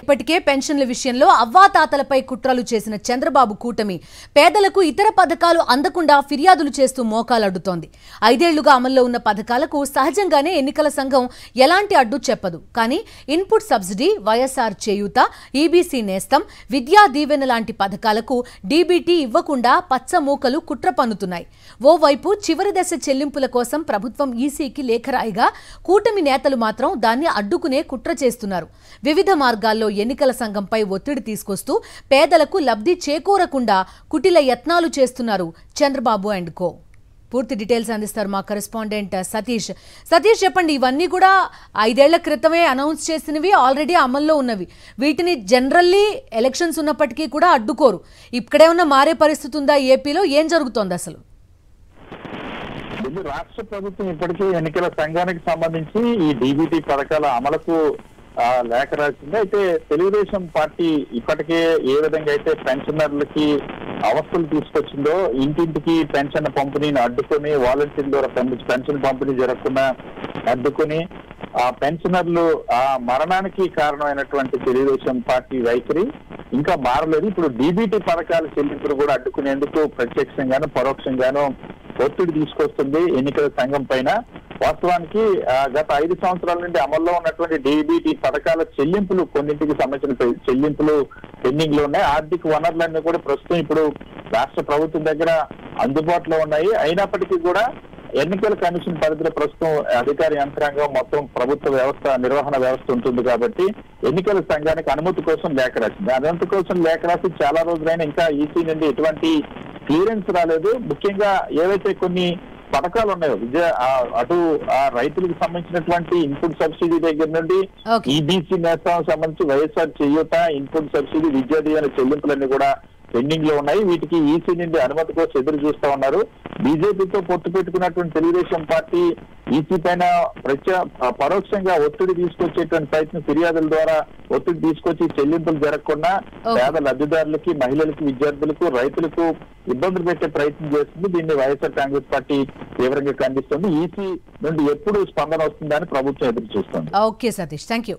ఇప్పటికే పెన్షన్ల విషయంలో అవ్వాతాతలపై కుట్రలు చేసిన చంద్రబాబు కూటమి పేదలకు ఇతర పథకాలు అందకుండా ఫిర్యాదులు చేస్తూ మోకాలడ్డుతోంది. 5 ఏళ్లుగా అమల్లో ఉన్న పథకాలకు సహజంగానే ఎన్నికల సంఘం ఎలాంటి అడ్డు చెప్పదు. కానీ ఇన్పుట్ సబ్సిడీ, వైఎస్ఆర్ చేయూత, ఈబీసీ నేస్తం, విద్యా దీవెన లాంటి పథకాలకు డీబీటీ ఇవ్వకుండా పచ్చమూకలు కుట్ర పన్నుతున్నాయి. ఓవైపు చివరి దశ చెల్లింపుల కోసం ప్రభుత్వం ఈసీకి లేఖ రాయగా కూటమి నేతలు మాత్రం దాన్ని అడ్డుకునే కుట్ర చేస్తున్నారు. వివిధ మార్గాల్లో ఎన్నికల సంఘంపై ఒత్తిడి తీసుకొస్తూ పేదలకు లబ్ధి చేకూరకుండా కుటిల యత్నాలు చేస్తున్నారు చంద్రబాబు అండ్ కో. పూర్తి డీటెయిల్స్ అందిస్తారు మా కరెస్పాండెంట్ సతీష్. సతీష్, చెప్పండి, ఇవన్నీ కూడా 5 ఏళ్ల క్రితమే అనౌన్స్ చేసినవి, ఆల్రెడీ అమల్లో ఉన్నవి. వీటిని జనరల్లీ ఎలక్షన్స్ ఉన్నప్పటికీ కూడా అడ్డుకోరు. ఇక్కడేమన్నా మారే పరిస్థితి ఉందా? ఏపీలో ఏం జరుగుతోంది అసలు? రాష్ట్ర ప్రభుత్వం ఇప్పటికీ ఎన్నికల సంఘానికి సంబంధించి ఈ డీబీటీ పథకాల అమలుకు లేఖ రాసింది. అయితే తెలుగుదేశం పార్టీ ఇప్పటికే ఏ విధంగా అయితే పెన్షనర్లకి అవస్థలు తీసుకొచ్చిందో, ఇంటింటికి పెన్షన్ పంపిణీని అడ్డుకొని, వాలంటీర్ల ద్వారా పెన్షన్ పంపిణీ జరగకుండా అడ్డుకొని, ఆ పెన్షనర్లు ఆ మరణానికి కారణమైనటువంటి తెలుగుదేశం పార్టీ వైఖరి ఇంకా మారలేదు. ఇప్పుడు డీబీటీ పథకాల చెల్లింపులు కూడా అడ్డుకునేందుకు ప్రత్యక్షంగాను పరోక్షంగాను ఒత్తిడి తీసుకొస్తుంది ఎన్నికల సంఘం పైన. వాస్తవానికి గత 5 సంవత్సరాల నుండి అమల్లో ఉన్నటువంటి డీబీటీ పథకాల చెల్లింపులు, కొన్నింటికి సంబంధించిన చెల్లింపులు పెండింగ్ లో ఉన్నాయి. ఆర్థిక వనరులన్నీ కూడా ప్రస్తుతం ఇప్పుడు రాష్ట్ర ప్రభుత్వం దగ్గర అందుబాటులో ఉన్నాయి. అయినప్పటికీ కూడా ఎన్నికల కమిషన్ పరిధిలో ప్రస్తుతం అధికార యంత్రాంగం మొత్తం ప్రభుత్వ వ్యవస్థ, నిర్వహణ వ్యవస్థ ఉంటుంది కాబట్టి ఎన్నికల సంఘానికి అనుమతి కోసం లేఖ రాసింది. అనుమతి కోసం లేఖ రాసి చాలా రోజులైనా ఇంకా ఈసీ నుండి ఎటువంటి క్లియరెన్స్ రాలేదు. ముఖ్యంగా ఏవైతే కొన్ని పథకాలు ఉన్నాయో, అటు ఆ రైతులకు సంబంధించినటువంటి ఇన్పుట్ సబ్సిడీ దగ్గర నుండి ఈబీసీ నేస్తం సంబంధించి వైఎస్ఆర్ చేయూత, ఇన్పుట్ సబ్సిడీ, విద్యా దీవెన చెల్లింపులన్నీ కూడా పెండింగ్ లో ఉన్నాయి. వీటికి ఈసీ నుండి అనుమతి కోసం ఎదురు చూస్తా ఉన్నారు. బీజేపీతో పొత్తు పెట్టుకున్నటువంటి తెలుగుదేశం పార్టీ ఈసీ పైన పరోక్షంగా ఒత్తిడి తీసుకొచ్చేటువంటి ప్రయత్నం, ఫిర్యాదుల ద్వారా ఒత్తిడి తీసుకొచ్చి చెల్లింపులు జరగకుండా పేద లబ్ధిదారులకి, మహిళలకి, విద్యార్థులకు, రైతులకు ఇబ్బందులు పెట్టే ప్రయత్నం చేస్తుంది. దీన్ని వైఎస్ఆర్ కాంగ్రెస్ పార్టీ తీవ్రంగా ఖండిస్తుంది. ఈసీ నుండి ఎప్పుడు స్పందన వస్తుందని ప్రభుత్వం ఎదురు చూస్తుంది. Okay Satish, thank you.